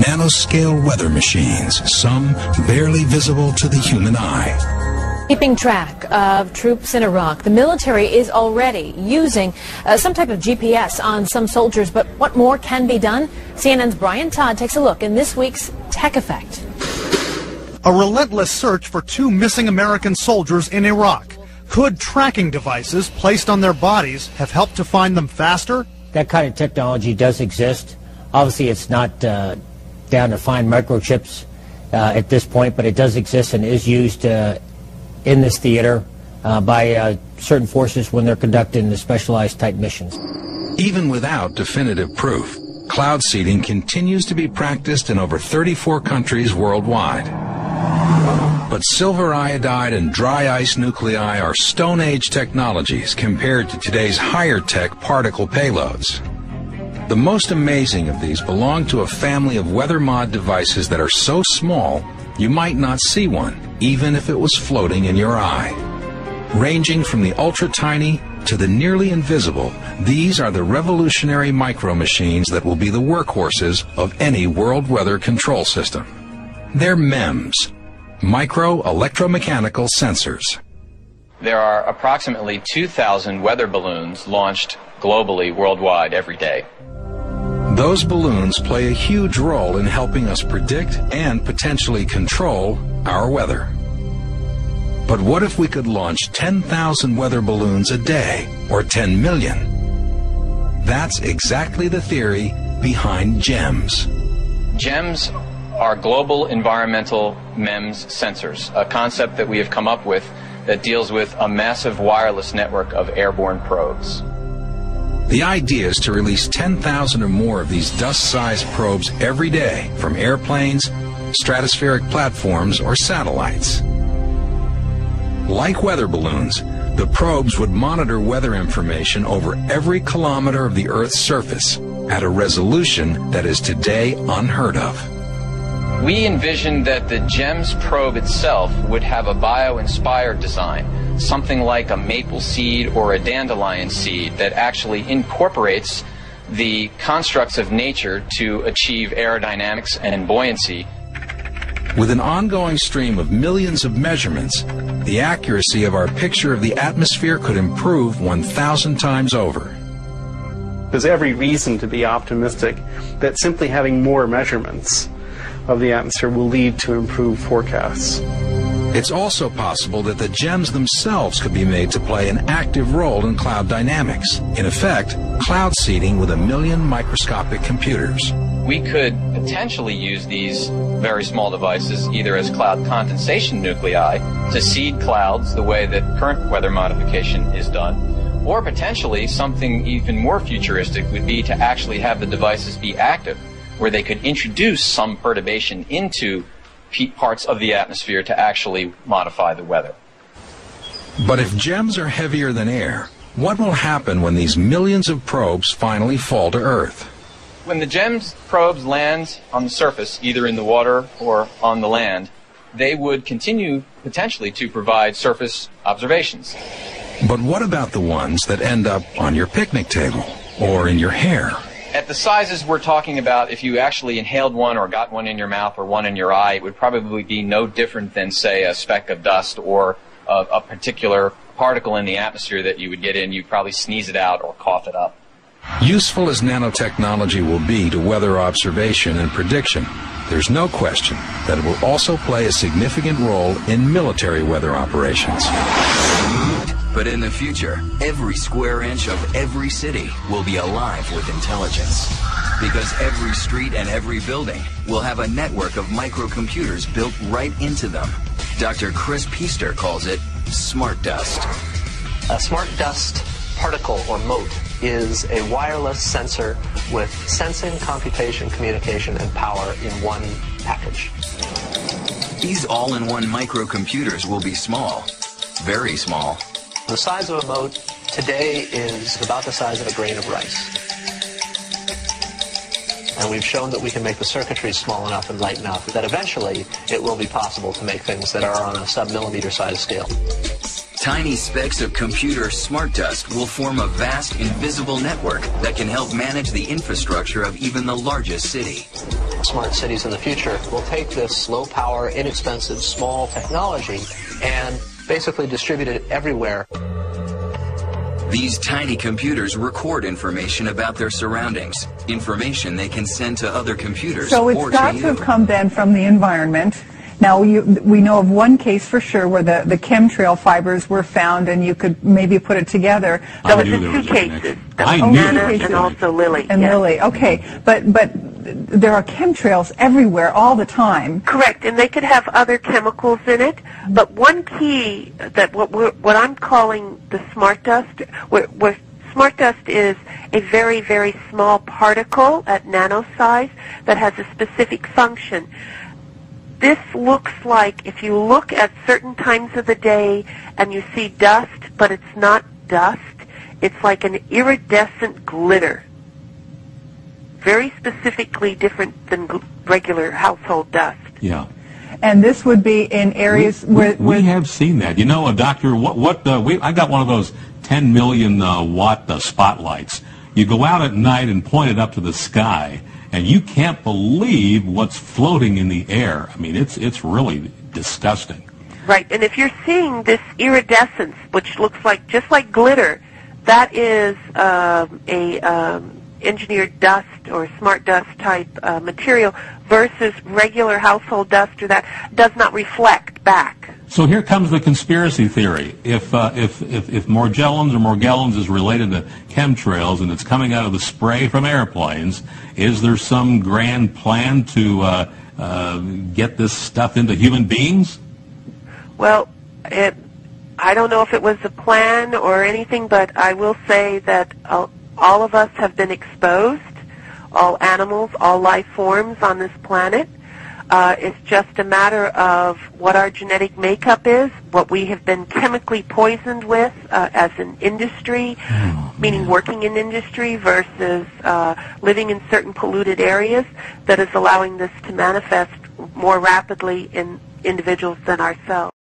nanoscale weather machines, some barely visible to the human eye. Keeping track of troops in Iraq, the military is already using some type of GPS on some soldiers, but what more can be done? CNN's Brian Todd takes a look in this week's Tech Effect. A relentless search for 2 missing American soldiers in Iraq. Could tracking devices placed on their bodies have helped to find them faster? That kind of technology does exist. Obviously, it's not down to fine microchips at this point, but it does exist and is used in this theater by certain forces when they're conducting the specialized type missions. Even without definitive proof, cloud seeding continues to be practiced in over 34 countries worldwide. But silver iodide and dry ice nuclei are Stone Age technologies compared to today's higher-tech particle payloads. The most amazing of these belong to a family of weather mod devices that are so small you might not see one, even if it was floating in your eye. Ranging from the ultra-tiny to the nearly invisible, these are the revolutionary micro-machines that will be the workhorses of any world weather control system. They're MEMS, micro-electromechanical sensors. There are approximately 2,000 weather balloons launched globally, worldwide, every day. Those balloons play a huge role in helping us predict and potentially control our weather. But what if we could launch 10,000 weather balloons a day, or 10 million? That's exactly the theory behind GEMS. GEMS are global environmental MEMS sensors, a concept that we have come up with that deals with a massive wireless network of airborne probes. The idea is to release 10,000 or more of these dust-sized probes every day from airplanes, stratospheric platforms, or satellites. Like weather balloons, the probes would monitor weather information over every kilometer of the Earth's surface at a resolution that is today unheard of. We envisioned that the GEMS probe itself would have a bio-inspired design, something like a maple seed or a dandelion seed that actually incorporates the constructs of nature to achieve aerodynamics and buoyancy. With an ongoing stream of millions of measurements, the accuracy of our picture of the atmosphere could improve 1,000 times over. There's every reason to be optimistic that simply having more measurements of the atmosphere will lead to improved forecasts. It's also possible that the GEMS themselves could be made to play an active role in cloud dynamics. In effect, cloud seeding with 1 million microscopic computers. We could potentially use these very small devices either as cloud condensation nuclei to seed clouds the way that current weather modification is done, or potentially something even more futuristic would be to actually have the devices be active, where they could introduce some perturbation into parts of the atmosphere to actually modify the weather. But if GEMS are heavier than air, what will happen when these millions of probes finally fall to Earth? When the GEMS probes land on the surface, either in the water or on the land, they would continue potentially to provide surface observations. But what about the ones that end up on your picnic table or in your hair? At the sizes we're talking about, if you actually inhaled one or got one in your mouth or one in your eye, it would probably be no different than, say, a speck of dust or a particular particle in the atmosphere that you would get in. You'd probably sneeze it out or cough it up. Useful as nanotechnology will be to weather observation and prediction, there's no question that it will also play a significant role in military weather operations. But in the future, every square inch of every city will be alive with intelligence. Because every street and every building will have a network of microcomputers built right into them. Dr. Chris Piester calls it smart dust. A smart dust particle or mote is a wireless sensor with sensing, computation, communication, and power in one package. These all-in-one microcomputers will be small, very small. The size of a mote today is about the size of a grain of rice. And we've shown that we can make the circuitry small enough and light enough that eventually it will be possible to make things that are on a sub-millimeter size scale. Tiny specks of computer smart dust will form a vast invisible network that can help manage the infrastructure of even the largest city. Smart cities in the future will take this low-power, inexpensive, small technology and basically distribute it everywhere. These tiny computers record information about their surroundings, information they can send to other computers So it's or got to to you. have come then from the environment. Now, we know of one case for sure where the chemtrail fibers were found and you could maybe put it together. I knew there was a connection. I knew there was a connection. And also Lily. And Lily, okay. But there are chemtrails everywhere all the time. Correct, and they could have other chemicals in it. But one key that what I'm calling the smart dust, where smart dust is a very, very small particle at nano size that has a specific function. This looks like, if you look at certain times of the day and you see dust, but it's not dust, it's like an iridescent glitter. Very specifically different than regular household dust. Yeah. And this would be in areas where we have seen that. You know, Doctor, I got one of those 10 million watt spotlights. You go out at night and point it up to the sky, and you can't believe what's floating in the air. I mean, it's really disgusting. Right, and if you're seeing this iridescence, which looks like just like glitter, that is engineered dust or smart dust type material versus regular household dust, or that does not reflect back. So here comes the conspiracy theory. If Morgellons or Morgellons is related to chemtrails and it's coming out of the spray from airplanes, is there some grand plan to get this stuff into human beings? Well, I don't know if it was a plan or anything, but I will say that all of us have been exposed, all animals, all life forms on this planet. It's just a matter of what our genetic makeup is, what we have been chemically poisoned with as an industry, meaning working in industry versus living in certain polluted areas, that is allowing this to manifest more rapidly in individuals than ourselves.